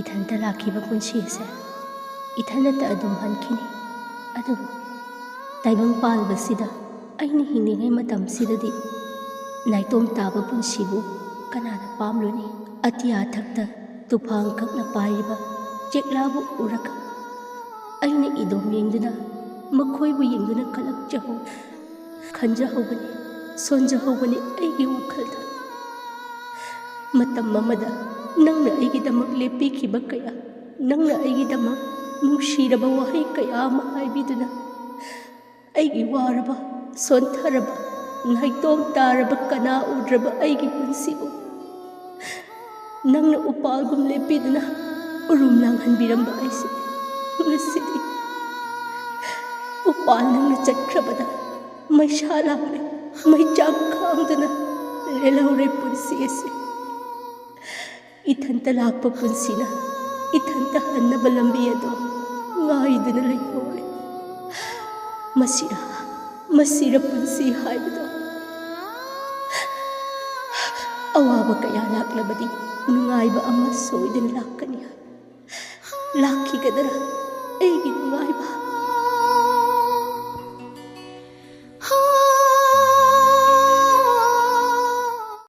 इथंता लाखिबा पुंसी असे इथनता अदुम हनखिनी अदुबु ताइबंग पालबसिदा अइनि हिंगिङै मतमसिददि नाइतोम ताबा पुंसीबु कनाना पामलुनी अतिया थक्ता तुफान ककना पाइबा चेकलाबु उरक अइनि इदोम येंगदुना मखोइबु येंगदुना कलकजहौ खंजहौबनी सोंजहौबनी अइगी वखलदा मतम ममदा नंगना अइगिदमक लेपिखिबा कया नंगना अइगिदमक नुंसीरबा वहै कया अमा हाइबिदुना अइगी वारबा सोंथरबा नाइतोम तारबा कना उद्रबा अइगी पुंसीबु नंगना उपालगुम लेपिदुना उरुम लांहनबिरंबा अइसे ngasidi upal nangna chakhrabada maisha laure maichak khangduna lelaure punsi ase ithanta lakpa punsina ithanta hannaba lambi ado ngaiduna leihore masira punsi haibado awaba kaya laklabadi nungaiba ama soidana lakkani lakhi gadara अगी नुंगाइबा